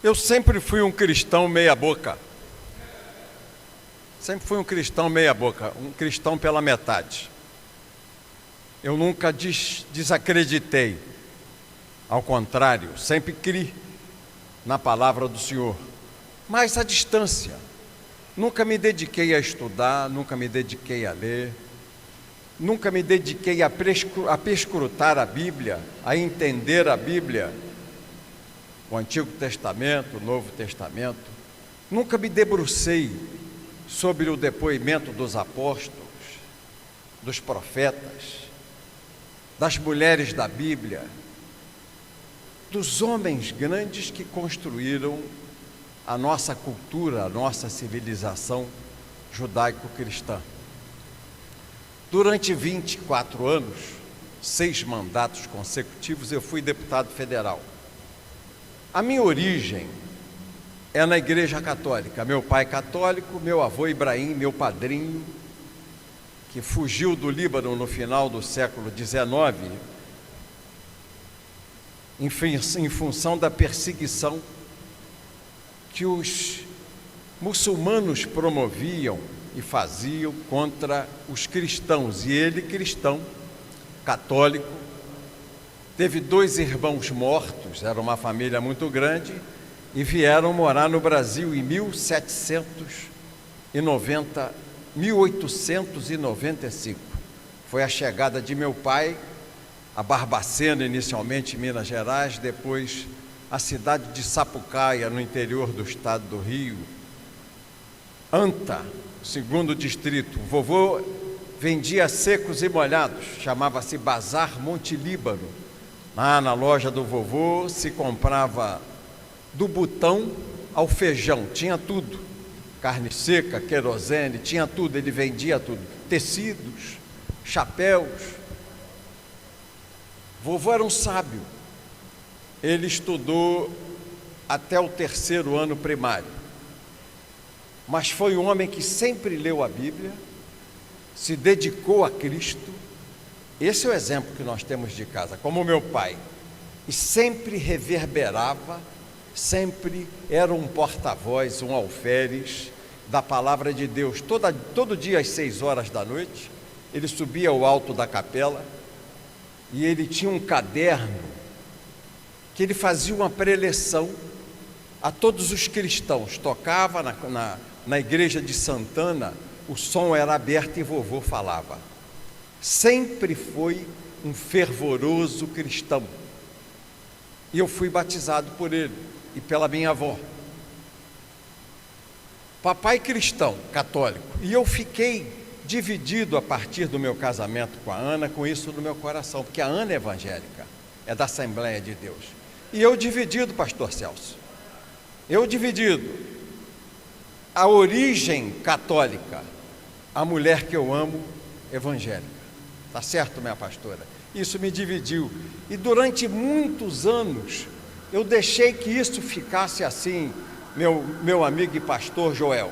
Eu sempre fui um cristão meia-boca. Sempre fui um cristão meia-boca, um cristão pela metade. Eu nunca desacreditei. Ao contrário, sempre criei na palavra do Senhor. Mas à distância. Nunca me dediquei a estudar, nunca me dediquei a ler. Nunca me dediquei a perscrutar a Bíblia, a entender a Bíblia. O Antigo Testamento, o Novo Testamento. Nunca me debrucei sobre o depoimento dos apóstolos, dos profetas, das mulheres da Bíblia, dos homens grandes que construíram a nossa cultura, a nossa civilização judaico-cristã. Durante 24 anos, 6 mandatos consecutivos, eu fui deputado federal. A minha origem é na Igreja Católica. Meu pai católico, meu avô Ibrahim, meu padrinho, que fugiu do Líbano no final do século XIX, em função da perseguição que os muçulmanos promoviam e faziam contra os cristãos. E ele, cristão, católico, teve 2 irmãos mortos, era uma família muito grande, e vieram morar no Brasil em 1895. Foi a chegada de meu pai a Barbacena, inicialmente em Minas Gerais, depois a cidade de Sapucaia, no interior do estado do Rio. Anta, segundo distrito. Vovô vendia secos e molhados, chamava-se Bazar Monte Líbano. Lá na loja do vovô se comprava do botão ao feijão, tinha tudo. Carne seca, querosene, tinha tudo, ele vendia tudo. Tecidos, chapéus. Vovô era um sábio. Ele estudou até o 3º ano primário. Mas foi um homem que sempre leu a Bíblia, se dedicou a Cristo. Esse é o exemplo que nós temos de casa, como meu pai. E sempre reverberava, sempre era um porta-voz, um alferes da palavra de Deus. Todo dia às 6 horas da noite, ele subia ao alto da capela e ele tinha um caderno que ele fazia uma preleção a todos os cristãos. Tocava na igreja de Santana, o som era aberto e vovô falava. Sempre foi um fervoroso cristão. E eu fui batizado por ele e pela minha avó. Papai cristão, católico. E eu fiquei dividido a partir do meu casamento com a Ana, com isso no meu coração, porque a Ana é evangélica, é da Assembleia de Deus. E eu dividido, pastor Celso. Eu dividido. A origem católica, a mulher que eu amo, evangélica. Tá certo, minha pastora? Isso me dividiu. E durante muitos anos, eu deixei que isso ficasse assim, meu amigo e pastor Joel.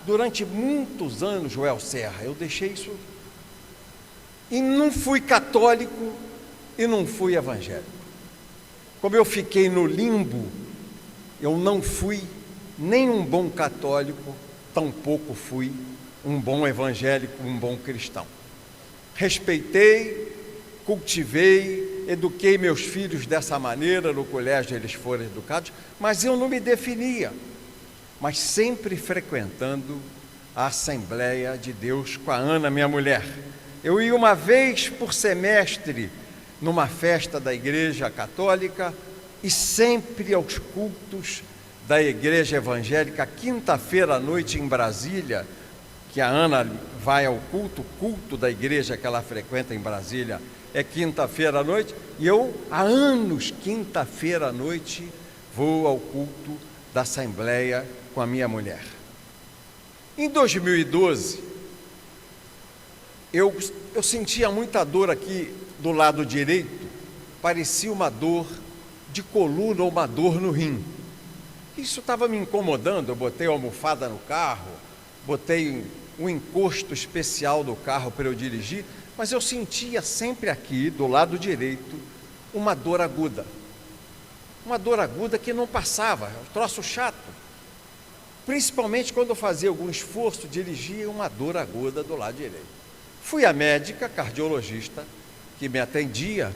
Durante muitos anos, Joel Serra, eu deixei isso. E não fui católico e não fui evangélico. Como eu fiquei no limbo, eu não fui nem um bom católico, tampouco fui um bom evangélico, um bom cristão. Respeitei, cultivei, eduquei meus filhos dessa maneira, no colégio eles foram educados, mas eu não me definia, mas sempre frequentando a Assembleia de Deus com a Ana, minha mulher. Eu ia uma vez por semestre numa festa da Igreja Católica e sempre aos cultos da Igreja Evangélica, quinta-feira à noite em Brasília, que a Ana vai ao culto, o culto da igreja que ela frequenta em Brasília é quinta-feira à noite, e eu, há anos, quinta-feira à noite, vou ao culto da Assembleia com a minha mulher. Em 2012, eu sentia muita dor aqui do lado direito, parecia uma dor de coluna ou uma dor no rim. Isso estava me incomodando, eu botei a almofada no carro, botei um encosto especial do carro para eu dirigir, mas eu sentia sempre aqui, do lado direito, uma dor aguda. uma dor aguda que não passava, um troço chato. Principalmente quando eu fazia algum esforço, dirigia uma dor aguda do lado direito. Fui à médica, cardiologista, que me atendia,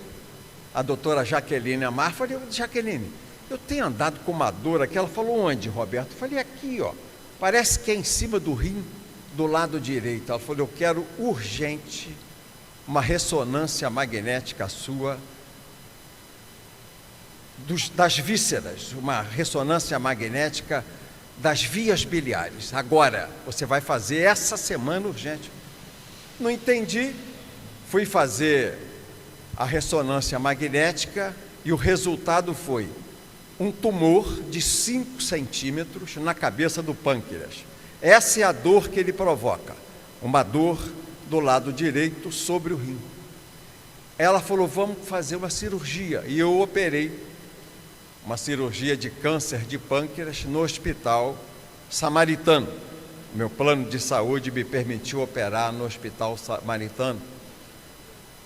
a doutora Jaqueline Amar. Falei, Jaqueline, eu tenho andado com uma dor aqui. Ela falou, onde, Roberto? Eu falei, aqui, ó, parece que é em cima do rim, do lado direito. Ela falou, eu quero urgente uma ressonância magnética sua, das vísceras, uma ressonância magnética das vias biliares. Agora, você vai fazer essa semana urgente. Não entendi, fui fazer a ressonância magnética e o resultado foi um tumor de 5 centímetros na cabeça do pâncreas. Essa é a dor que ele provoca, uma dor do lado direito sobre o rim. Ela falou, vamos fazer uma cirurgia, e eu operei uma cirurgia de câncer de pâncreas no Hospital Samaritano. Meu plano de saúde me permitiu operar no Hospital Samaritano.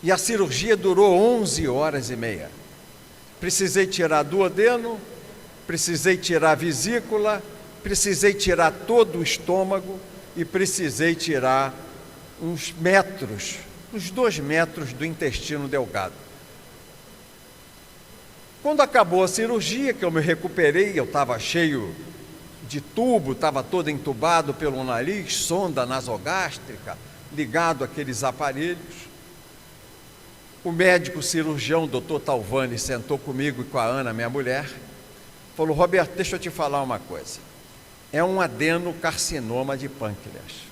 E a cirurgia durou 11 horas e meia. Precisei tirar duodeno, precisei tirar vesícula, precisei tirar todo o estômago e precisei tirar uns 2 metros do intestino delgado. Quando acabou a cirurgia, que eu me recuperei, eu estava cheio de tubo, estava todo entubado pelo nariz, sonda nasogástrica, ligado àqueles aparelhos. O médico cirurgião, doutor Talvani, sentou comigo e com a Ana, minha mulher, falou, Roberto, deixa eu te falar uma coisa. É um adenocarcinoma de pâncreas.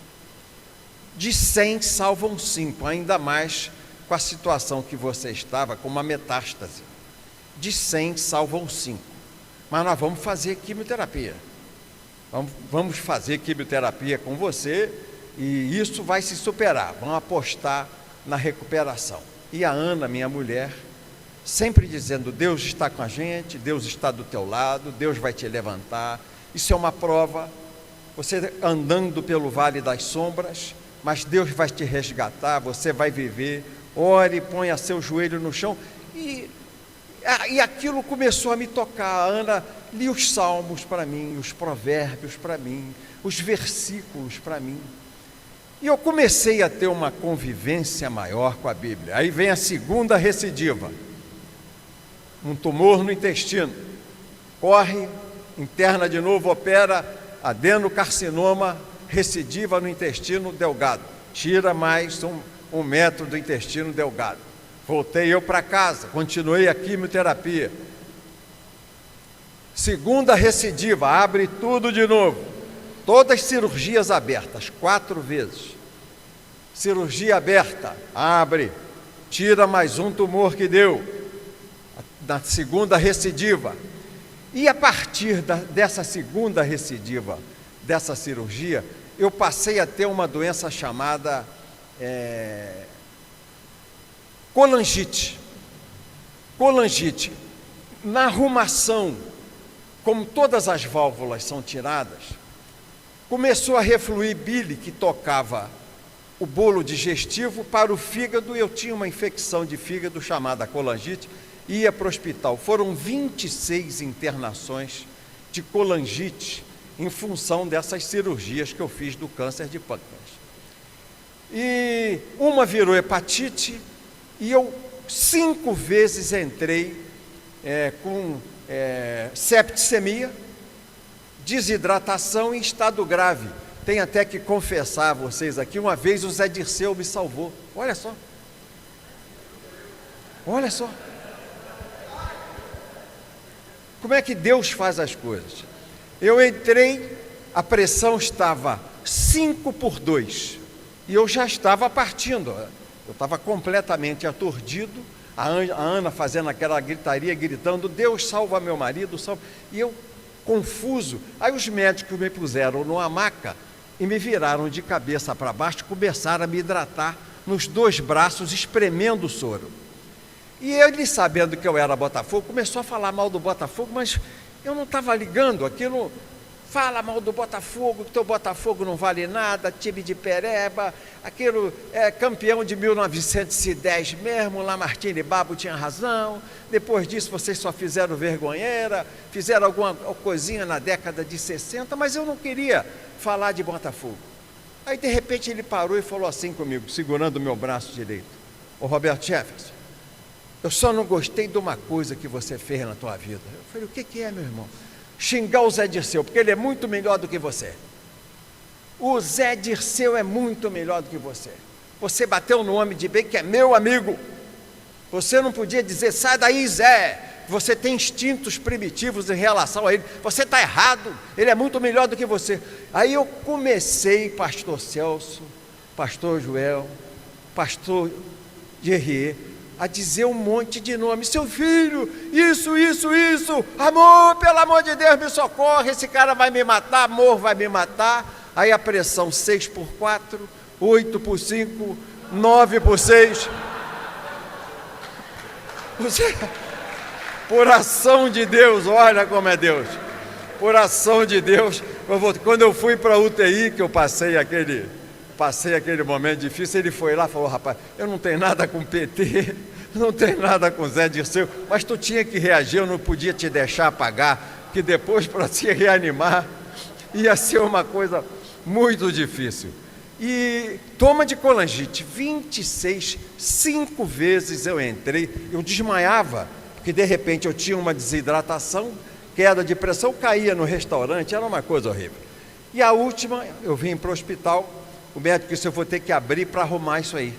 De 100 salvam 5, ainda mais com a situação que você estava, com uma metástase. De 100 salvam 5. Mas nós vamos fazer quimioterapia. Vamos fazer quimioterapia com você e isso vai se superar. Vamos apostar na recuperação. E a Ana, minha mulher, sempre dizendo, Deus está com a gente, Deus está do teu lado, Deus vai te levantar. Isso é uma prova, você andando pelo vale das sombras, mas Deus vai te resgatar, você vai viver. Ore, ponha seu joelho no chão. E aquilo começou a me tocar. A Ana lia os salmos para mim, os provérbios para mim, os versículos para mim. E eu comecei a ter uma convivência maior com a Bíblia. Aí vem a segunda recidiva. Um tumor no intestino. Corre, interna de novo, opera, adenocarcinoma, recidiva no intestino delgado. Tira mais um metro do intestino delgado. Voltei eu para casa, continuei a quimioterapia. Segunda recidiva, abre tudo de novo. Todas cirurgias abertas, 4 vezes. Cirurgia aberta, abre, tira mais um tumor que deu. Na segunda recidiva. E a partir dessa segunda recidiva, dessa cirurgia, eu passei a ter uma doença chamada colangite. Colangite. Na arrumação, como todas as válvulas são tiradas, começou a refluir bile que tocava o bolo digestivo para o fígado. Eu tinha uma infecção de fígado chamada colangite, ia para o hospital. Foram 26 internações de colangite em função dessas cirurgias que eu fiz do câncer de pâncreas. E uma virou hepatite, e eu 5 vezes entrei com septicemia, desidratação em estado grave. Tenho até que confessar a vocês aqui, uma vez o Zé Dirceu me salvou. Olha só. Olha só. Como é que Deus faz as coisas? Eu entrei, a pressão estava 5/2 e eu já estava partindo. Eu estava completamente aturdido, a Ana fazendo aquela gritaria, gritando, Deus salva meu marido, salva. E eu confuso. Aí os médicos me puseram numa maca e me viraram de cabeça para baixo, começaram a me hidratar nos 2 braços, espremendo o soro. E ele, sabendo que eu era Botafogo, começou a falar mal do Botafogo, mas eu não estava ligando, aquilo fala mal do Botafogo, que teu Botafogo não vale nada, time de pereba, aquilo é campeão de 1910 mesmo, Lamartine Babo tinha razão, depois disso vocês só fizeram vergonheira, fizeram alguma coisinha na década de 60, mas eu não queria falar de Botafogo. Aí de repente ele parou e falou assim comigo, segurando o meu braço direito: ô Roberto Jefferson, eu só não gostei de uma coisa que você fez na tua vida. Eu falei: o que é, meu irmão? Xingar o Zé Dirceu, porque ele é muito melhor do que você. O Zé Dirceu é muito melhor do que você. Você bateu no homem de bem que é meu amigo. Você não podia dizer: sai daí, Zé. Você tem instintos primitivos em relação a ele. Você está errado, ele é muito melhor do que você. Aí eu comecei, pastor Celso, pastor Joel, pastor Gerrier, a dizer um monte de nomes: seu filho, isso, amor, pelo amor de Deus, me socorre, esse cara vai me matar, amor vai me matar. Aí a pressão 6 por 4, 8 por 5, 9 por 6. Por ação de Deus, olha como é Deus, por ação de Deus. Quando eu fui para a UTI, que eu passei aquele momento difícil, ele foi lá e falou: rapaz, eu não tenho nada com PT, não tenho nada com Zé Dirceu, mas tu tinha que reagir, eu não podia te deixar apagar, que depois para se reanimar ia ser uma coisa muito difícil. E toma de colangite, 26, 5 vezes eu entrei, eu desmaiava, porque de repente eu tinha uma desidratação, queda de pressão, caía no restaurante, era uma coisa horrível. E a última, eu vim para o hospital, o médico disse: eu vou ter que abrir para arrumar isso aí.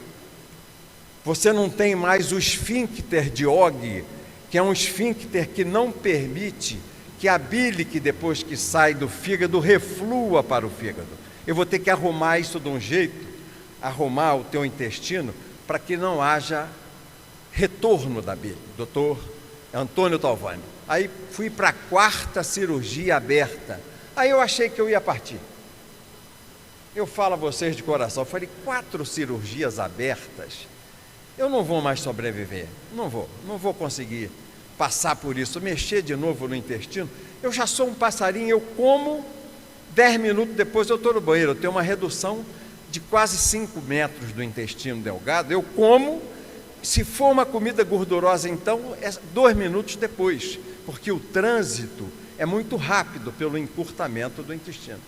Você não tem mais o esfíncter de Og, que é um esfíncter que não permite que a bile, que depois que sai do fígado, reflua para o fígado. Eu vou ter que arrumar isso de um jeito, arrumar o teu intestino, para que não haja retorno da bile. Doutor Antônio Talvani. Aí fui para a 4ª cirurgia aberta. Aí eu achei que eu ia partir. Eu falo a vocês de coração, eu falei: 4 cirurgias abertas, eu não vou mais sobreviver, não vou conseguir passar por isso, mexer de novo no intestino. Eu já sou um passarinho, eu como, 10 minutos depois eu estou no banheiro, eu tenho uma redução de quase 5 metros do intestino delgado, eu como, se for uma comida gordurosa então, é 2 minutos depois, porque o trânsito é muito rápido pelo encurtamento do intestino.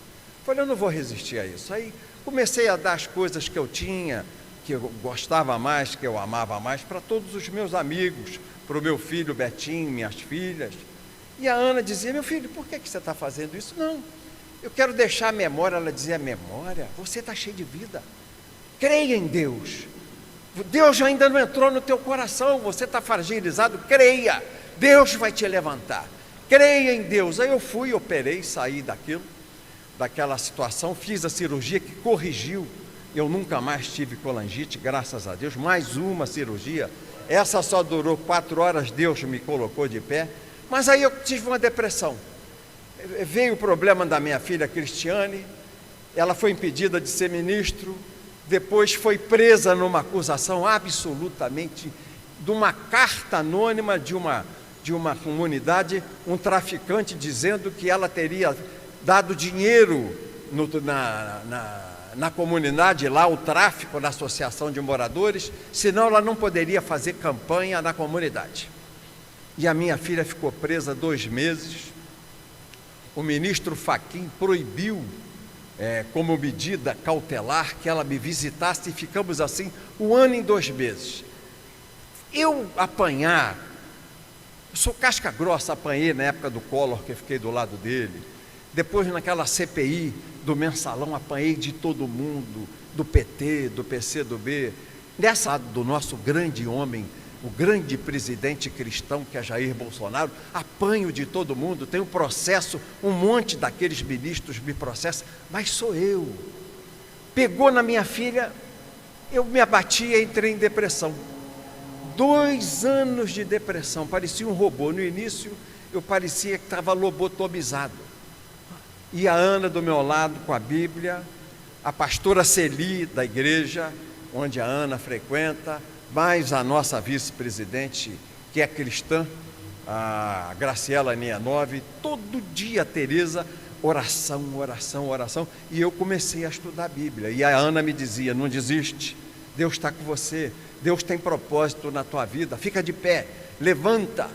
Falei: eu não vou resistir a isso. Aí comecei a dar as coisas que eu tinha, que eu gostava mais, que eu amava mais, para todos os meus amigos, para o meu filho Betinho, minhas filhas. E a Ana dizia: meu filho, por que você está fazendo isso? Não, eu quero deixar a memória. Ela dizia: memória? Você está cheio de vida, creia em Deus. Deus ainda não entrou no teu coração, você está fragilizado, creia, Deus vai te levantar, creia em Deus. Aí eu fui, operei, saí daquela situação, fiz a cirurgia que corrigiu, eu nunca mais tive colangite, graças a Deus. Mais uma cirurgia, essa só durou 4 horas, Deus me colocou de pé. Mas aí eu tive uma depressão, veio o problema da minha filha Cristiane, ela foi impedida de ser ministro, depois foi presa numa acusação absolutamente, de uma carta anônima de uma comunidade, um traficante dizendo que ela teria dado dinheiro na comunidade lá, o tráfico na associação de moradores, senão ela não poderia fazer campanha na comunidade. E a minha filha ficou presa 2 meses, o ministro Fachin proibiu, como medida cautelar, que ela me visitasse, e ficamos assim 1 ano e 2 meses. Eu sou casca grossa, apanhei na época do Collor, que eu fiquei do lado dele, depois naquela CPI do mensalão, apanhei de todo mundo, do PT, do PCdoB, nessa do nosso grande homem, o grande presidente cristão que é Jair Bolsonaro, apanho de todo mundo, tenho processo, um monte daqueles ministros me processam, mas sou eu. Pegou na minha filha, eu me abati e entrei em depressão. 2 anos de depressão, parecia um robô. No início eu parecia que estava lobotomizado. E a Ana do meu lado com a Bíblia, a pastora Celi da igreja, onde a Ana frequenta, mais a nossa vice-presidente, que é cristã, a Graciela Nianov, todo dia a Tereza oração, oração, oração, e eu comecei a estudar a Bíblia, e a Ana me dizia, não desiste, Deus está com você, Deus tem propósito na tua vida, fica de pé, levanta,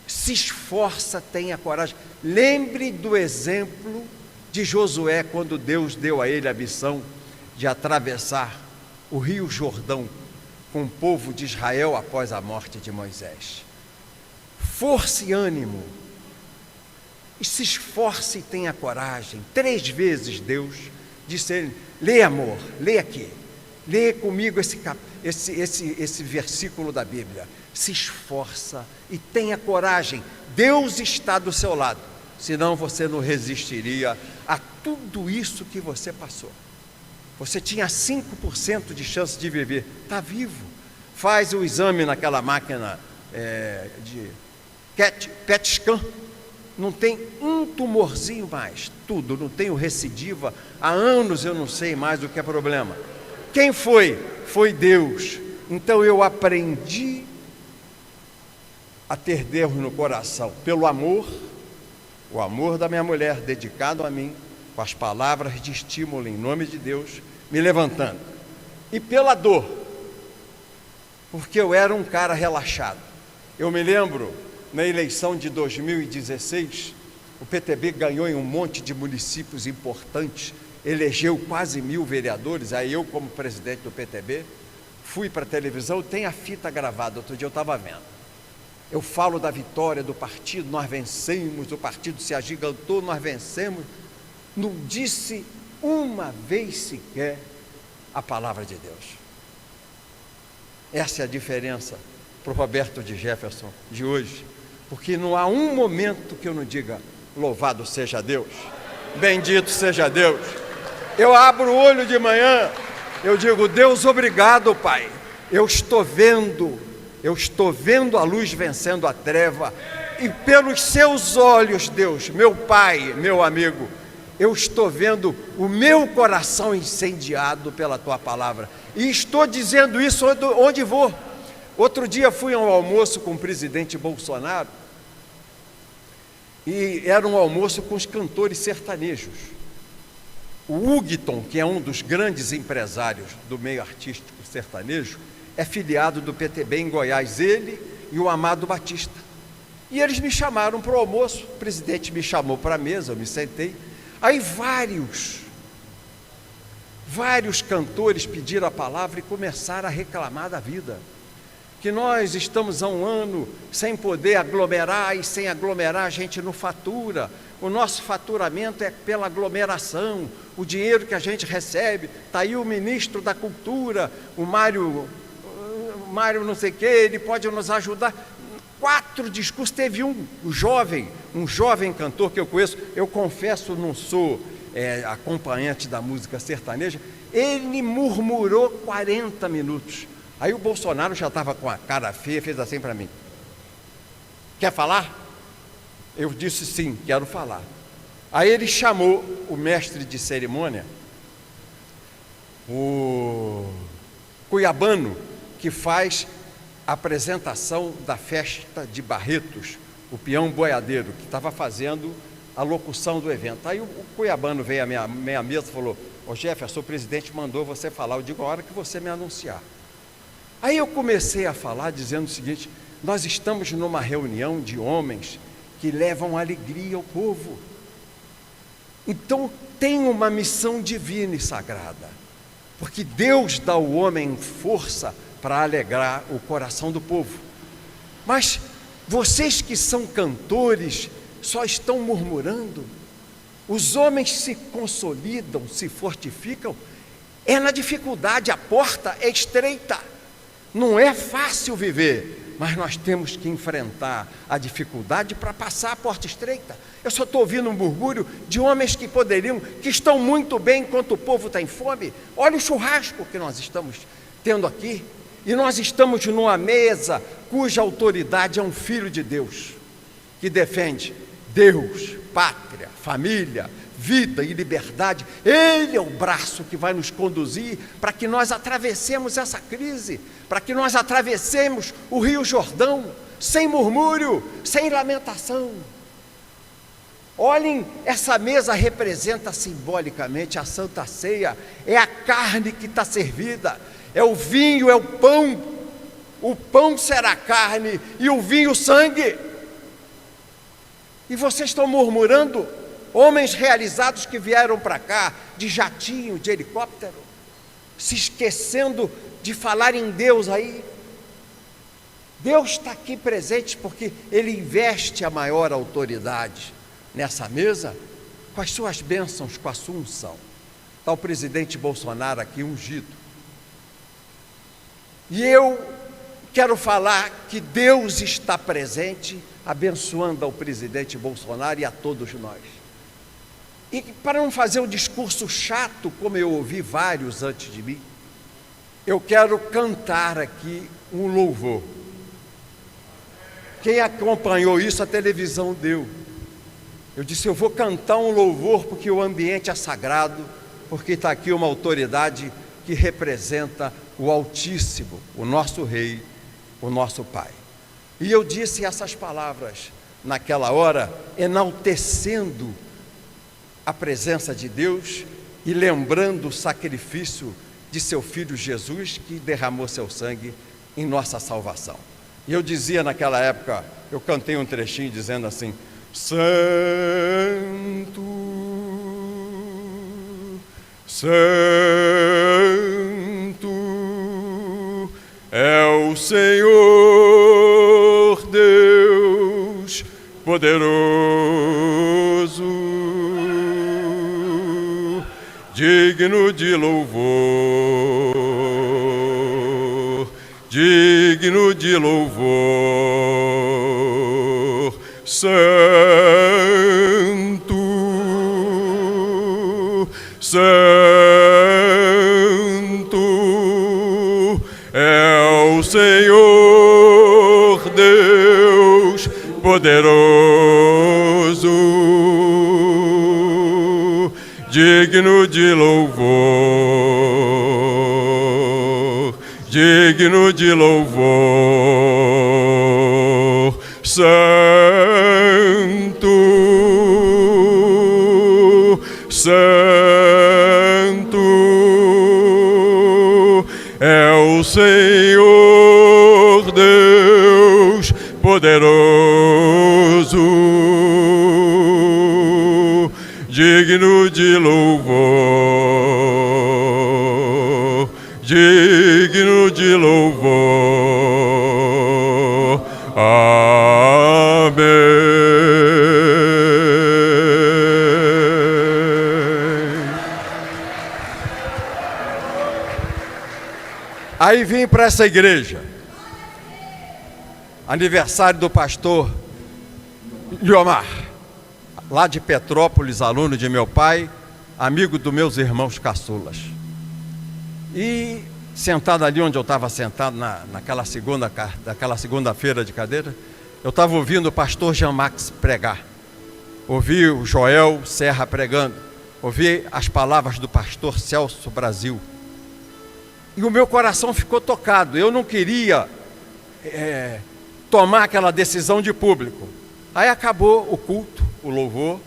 se esforça, tenha coragem. Lembre do exemplo de Josué, quando Deus deu a ele a missão de atravessar o rio Jordão com o povo de Israel após a morte de Moisés. Força e ânimo, e se esforce e tenha coragem. 3 vezes Deus disse a ele, lê amor, lê aqui, lê comigo esse versículo da Bíblia, se esforça e tenha coragem, Deus está do seu lado, senão você não resistiria a tudo isso que você passou. Você tinha 5% de chance de viver, está vivo, faz o exame naquela máquina de PET scan, não tem um tumorzinho mais, tudo, não tenho recidiva, há anos eu não sei mais o que é problema. Quem foi? Foi Deus. Então eu aprendi a ter Deus no coração, pelo amor, o amor da minha mulher dedicado a mim, com as palavras de estímulo em nome de Deus, me levantando, e pela dor, porque eu era um cara relaxado. Eu me lembro, na eleição de 2016, o PTB ganhou em um monte de municípios importantes, elegeu quase 1000 vereadores, aí eu, como presidente do PTB, fui para a televisão, tem a fita gravada, outro dia eu estava vendo. Eu falo da vitória do partido, nós vencemos, o partido se agigantou, nós vencemos. Não disse uma vez sequer a palavra de Deus. Essa é a diferença para o Roberto de Jefferson de hoje, porque não há um momento que eu não diga, louvado seja Deus, bendito seja Deus. Eu abro o olho de manhã, eu digo, Deus, obrigado, Pai, eu estou vendo a luz vencendo a treva, e pelos seus olhos, Deus, meu Pai, meu amigo, eu estou vendo o meu coração incendiado pela Tua palavra, e estou dizendo isso onde vou. Outro dia fui a um almoço com o presidente Bolsonaro, e era um almoço com os cantores sertanejos. O Hugton, que é um dos grandes empresários do meio artístico sertanejo, é filiado do PTB em Goiás, ele e o Amado Batista. E eles me chamaram para o almoço, o presidente me chamou para a mesa, eu me sentei. Aí vários cantores pediram a palavra e começaram a reclamar da vida. Que nós estamos há um ano sem poder aglomerar, e sem aglomerar a gente não fatura. O nosso faturamento é pela aglomeração, o dinheiro que a gente recebe. Está aí o ministro da Cultura, o Mário não sei o que, ele pode nos ajudar. 4 discursos, teve um jovem cantor que eu conheço, eu confesso, não sou acompanhante da música sertaneja, ele murmurou 40 minutos. Aí o Bolsonaro já estava com a cara feia, fez assim para mim, quer falar? Eu disse sim, quero falar. Aí ele chamou o mestre de cerimônia, o cuiabano, que faz a apresentação da festa de Barretos, o peão boiadeiro, que estava fazendo a locução do evento. Aí o cuiabano veio à minha mesa e falou, Jefferson, o presidente mandou você falar. Eu digo, a hora que você me anunciar. Aí eu comecei a falar dizendo o seguinte, nós estamos numa reunião de homens que levam alegria ao povo. Então tem uma missão divina e sagrada, porque Deus dá ao homem força para alegrar o coração do povo. Mas vocês que são cantores só estão murmurando. Os homens se consolidam, se fortificam, é na dificuldade, a porta é estreita. Não é fácil viver, mas nós temos que enfrentar a dificuldade para passar a porta estreita. Eu só estou ouvindo um murmúrio de homens que estão muito bem enquanto o povo está em fome. Olha o churrasco que nós estamos tendo aqui, e nós estamos numa mesa cuja autoridade é um filho de Deus, que defende Deus, pátria, família, vida e liberdade. Ele é o braço que vai nos conduzir para que nós atravessemos essa crise, para que nós atravessemos o Rio Jordão, sem murmúrio, sem lamentação. Olhem, essa mesa representa simbolicamente a Santa Ceia, é a carne que está servida, é o vinho, é o pão será carne e o vinho sangue. E vocês estão murmurando, homens realizados que vieram para cá, de jatinho, de helicóptero, se esquecendo de falar em Deus aí. Deus está aqui presente porque Ele investe a maior autoridade nessa mesa com as suas bênçãos, com a sua unção. Está o presidente Bolsonaro aqui ungido. E eu quero falar que Deus está presente, abençoando ao presidente Bolsonaro e a todos nós. E para não fazer um discurso chato, como eu ouvi vários antes de mim, eu quero cantar aqui um louvor. Quem acompanhou isso, a televisão deu. Eu disse, eu vou cantar um louvor porque o ambiente é sagrado, porque está aqui uma autoridade que representa o Altíssimo, o nosso Rei, o nosso Pai. E eu disse essas palavras naquela hora, enaltecendo a presença de Deus e lembrando o sacrifício de seu Filho Jesus, que derramou seu sangue em nossa salvação. E eu dizia naquela época, eu cantei um trechinho dizendo assim, Santo, Santo é o Senhor Deus poderoso, digno de louvor, digno de louvor, Santo, Santo é o Senhor Deus poderoso, digno de louvor, digno de louvor, Santo, Santo é o Senhor Deus poderoso, digno de louvor, digno de louvor. Amém. Aí vim para essa igreja, aniversário do pastor Liomar, lá de Petrópolis, aluno de meu pai, amigo dos meus irmãos caçulas. E sentado ali onde eu estava sentado, naquela segunda-feira de cadeira, eu estava ouvindo o pastor Jean Max pregar. Ouvi o Joel Serra pregando, ouvi as palavras do pastor Celso Brasil. E o meu coração ficou tocado. Eu não queria tomar aquela decisão de público. Aí acabou o culto, o louvor,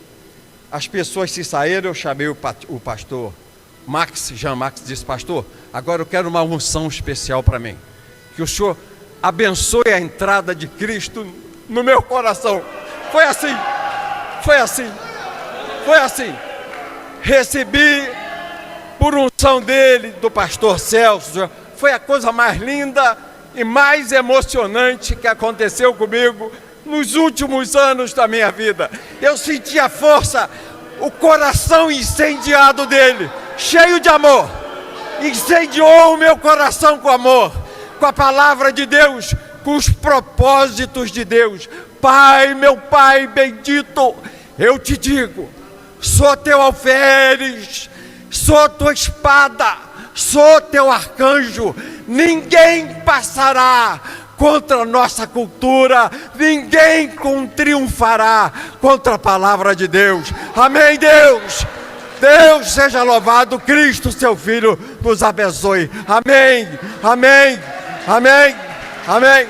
as pessoas se saíram, eu chamei o pastor Jean Max, disse, pastor, agora eu quero uma unção especial para mim, que o senhor abençoe a entrada de Cristo no meu coração. Foi assim, foi assim, foi assim. Recebi por unção dele, do pastor Celso, foi a coisa mais linda e mais emocionante que aconteceu comigo nos últimos anos da minha vida. Eu senti a força, o coração incendiado dele, cheio de amor, incendiou o meu coração com amor, com a palavra de Deus, com os propósitos de Deus. Pai, meu Pai bendito, eu te digo, sou teu alferes, sou tua espada, sou teu arcanjo, ninguém passará contra a nossa cultura, ninguém triunfará contra a palavra de Deus. Amém, Deus? Deus seja louvado, Cristo, seu Filho, nos abençoe. Amém, amém, amém, amém.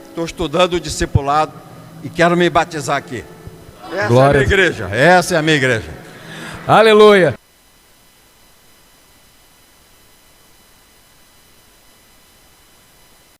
Estou estudando o discipulado e quero me batizar aqui. Essa é a minha igreja. Aleluia.